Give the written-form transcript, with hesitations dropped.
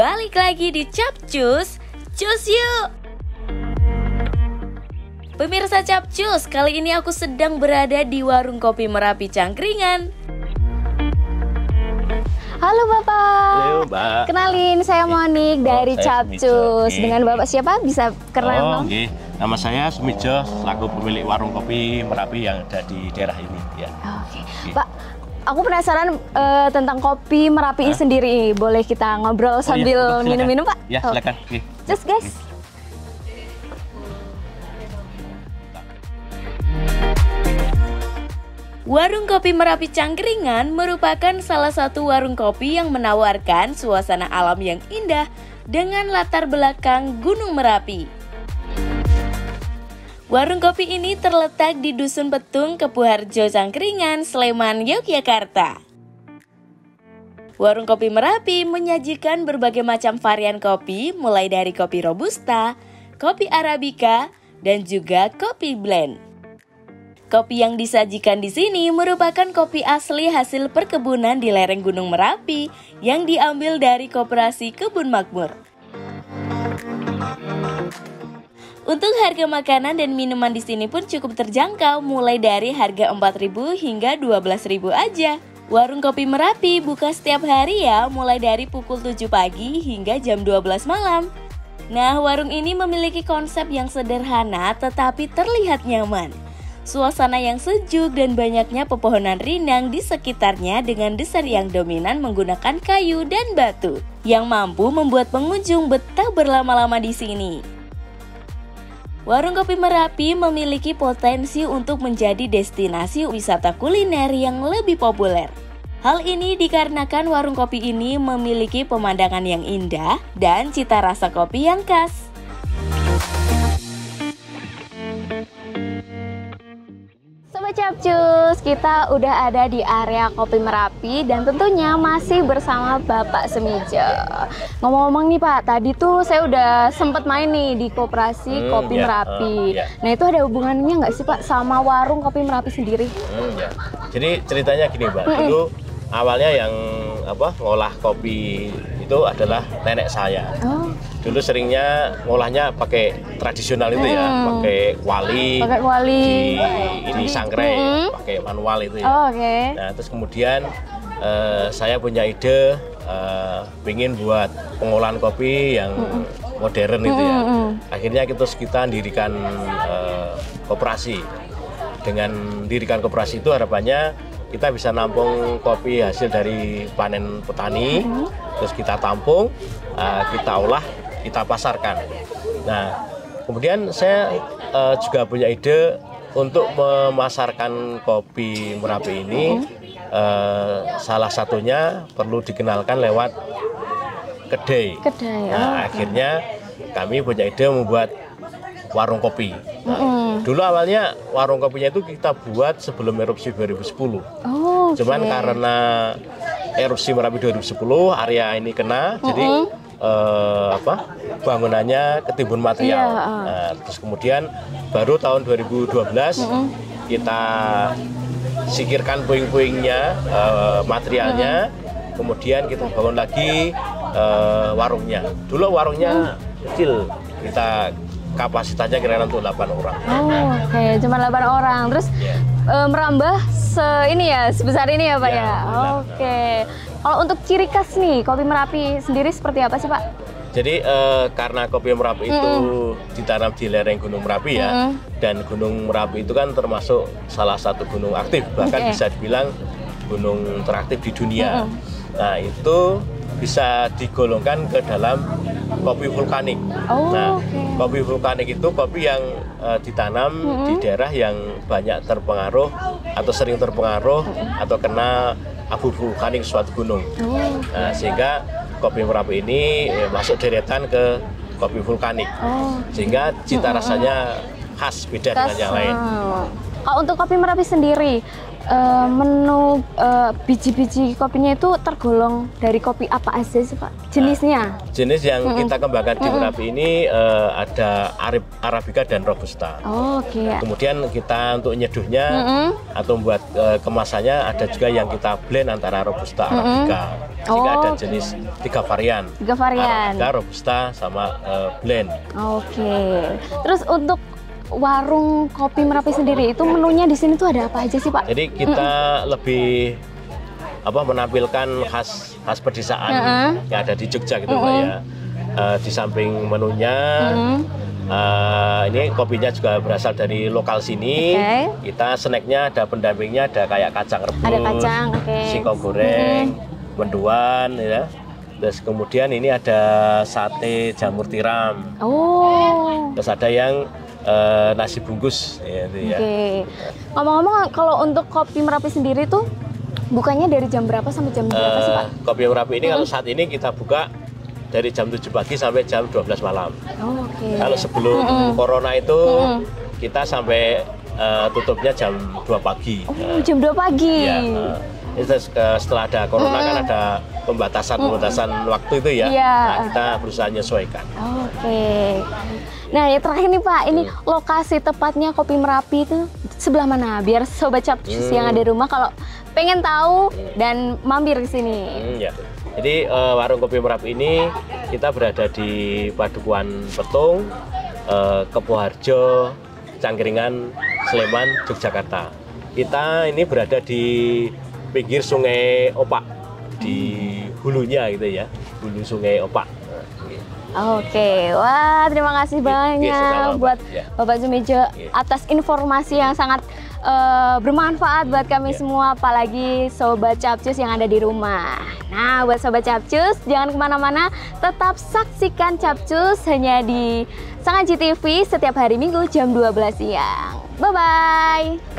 Balik lagi di Capcus, cus yuk! Pemirsa Capcus, kali ini aku sedang berada di warung kopi Merapi Cangkringan. Halo Bapak. Halo Mbak. Kenalin, saya Monik dari Capcus. Dengan Bapak siapa? Bisa kenal? Oke. Nama saya Sumijo, selaku pemilik warung kopi Merapi yang ada di daerah ini. Ya. Oke. Pak, aku penasaran tentang kopi Merapi ini sendiri. Boleh kita ngobrol sambil minum-minum, Pak? Ya, silakan. Oke. Cus guys. Warung Kopi Merapi Cangkringan merupakan salah satu warung kopi yang menawarkan suasana alam yang indah dengan latar belakang Gunung Merapi. Warung kopi ini terletak di Dusun Petung, Kepuharjo, Cangkringan, Sleman, Yogyakarta. Warung Kopi Merapi menyajikan berbagai macam varian kopi, mulai dari kopi robusta, kopi arabica, dan juga kopi blend. Kopi yang disajikan di sini merupakan kopi asli hasil perkebunan di lereng Gunung Merapi yang diambil dari Koperasi Kebun Makmur. Untuk harga makanan dan minuman di sini pun cukup terjangkau, mulai dari harga 4.000 hingga 12.000 aja. Warung Kopi Merapi buka setiap hari ya, mulai dari pukul 7 pagi hingga jam 12 malam. Nah, warung ini memiliki konsep yang sederhana tetapi terlihat nyaman. Suasana yang sejuk dan banyaknya pepohonan rindang di sekitarnya dengan desain yang dominan menggunakan kayu dan batu yang mampu membuat pengunjung betah berlama-lama di sini. Warung Kopi Merapi memiliki potensi untuk menjadi destinasi wisata kuliner yang lebih populer. Hal ini dikarenakan warung kopi ini memiliki pemandangan yang indah dan cita rasa kopi yang khas. Sobat Capcus, kita udah ada di area Kopi Merapi dan tentunya masih bersama Bapak Sumijo. Ngomong-ngomong nih Pak, tadi tuh saya udah sempet main nih di Koperasi Kopi Merapi. Nah itu ada hubungannya nggak sih Pak sama warung Kopi Merapi sendiri? Jadi ceritanya gini Mbak, dulu awalnya yang ngolah kopi itu adalah nenek saya. Dulu seringnya ngolahnya pakai tradisional itu ya, pakai kuali, ini sangrai, pakai manual itu ya. Nah terus kemudian saya punya ide, pengen buat pengolahan kopi yang modern itu ya. Akhirnya kita dirikan koperasi. Dengan dirikan koperasi itu harapannya kita bisa nampung kopi hasil dari panen petani, terus kita tampung, kita olah, kita pasarkan. Nah, kemudian saya juga punya ide untuk memasarkan kopi Merapi ini. Salah satunya perlu dikenalkan lewat kedai. Nah, akhirnya kami punya ide membuat warung kopi. Dulu awalnya warung kopinya itu kita buat sebelum erupsi 2010. Cuman karena erupsi Merapi 2010 area ini kena, jadi bangunannya ketimbun material. Nah, terus kemudian baru tahun 2012 kita singkirkan puing-puingnya, materialnya, kemudian kita bangun lagi warungnya. Dulu warungnya kecil, kita kapasitasnya kira-kira untuk 8 orang. Cuma 8 orang. Terus merambah sebesar ini ya Pak ya? Kalau untuk ciri khas nih, Kopi Merapi sendiri seperti apa sih Pak? Jadi karena Kopi Merapi itu ditanam di lereng Gunung Merapi ya, dan Gunung Merapi itu kan termasuk salah satu gunung aktif, bahkan bisa dibilang gunung teraktif di dunia. Nah itu bisa digolongkan ke dalam kopi vulkanik. Kopi vulkanik itu kopi yang ditanam di daerah yang banyak terpengaruh atau sering terpengaruh atau kena abu vulkanik suatu gunung. Nah, sehingga kopi Merapi ini masuk deretan ke kopi vulkanik. Sehingga cita rasanya khas, beda dengan yang lain. Kalau untuk Kopi Merapi sendiri, menu biji-biji kopinya itu tergolong dari kopi apa aja sih Pak? Jenisnya? Jenis yang kita kembangkan di Merapi ini ada Arabica dan Robusta. Oh, oke. Kemudian kita untuk nyeduhnya atau buat kemasannya ada juga yang kita blend antara Robusta, Arabica. Sehingga ada jenis 3 varian. 3 varian. Arabica, Robusta, sama blend. Oke. Terus untuk warung kopi Merapi sendiri itu menunya di sini tuh ada apa aja sih Pak? Jadi kita lebih menampilkan khas pedesaan yang ada di Jogja gitu Mbak ya. Di samping menunya ini kopinya juga berasal dari lokal sini. Kita snacknya ada pendampingnya, ada kayak kacang rebus, ada kacang, singkong goreng, mendoan ya. Terus kemudian ini ada sate jamur tiram. Terus ada yang nasi bungkus ya, itu ya. Ngomong-ngomong, kalau untuk kopi Merapi sendiri tuh bukanya dari jam berapa sampai jam berapa sih Pak? Kopi Merapi ini kalau saat ini kita buka dari jam 7 pagi sampai jam 12 malam. Kalau sebelum corona itu kita sampai tutupnya jam 2 pagi. Jam 2 pagi. Ya, itu setelah ada corona kan ada pembatasan waktu itu ya. Nah, kita berusaha menyesuaikan. Nah, yang terakhir nih Pak, ini lokasi tepatnya kopi Merapi itu sebelah mana? Biar sobat Capcus yang ada di rumah kalau pengen tahu dan mampir di sini. Ya. Jadi warung kopi Merapi ini kita berada di Padukuan Petung, Kepoharjo, Cangkringan, Sleman, Yogyakarta. Kita ini berada di pinggir Sungai Opak, di hulunya gitu ya, hulu Sungai Opak. Wah, terima kasih banyak buat Bapak Sumijo atas informasi yang sangat bermanfaat buat kami semua, apalagi Sobat Capcus yang ada di rumah. Nah, buat Sobat Capcus, jangan kemana-mana, tetap saksikan Capcus hanya di Sang Aji TV setiap hari Minggu jam 12 siang. Bye-bye!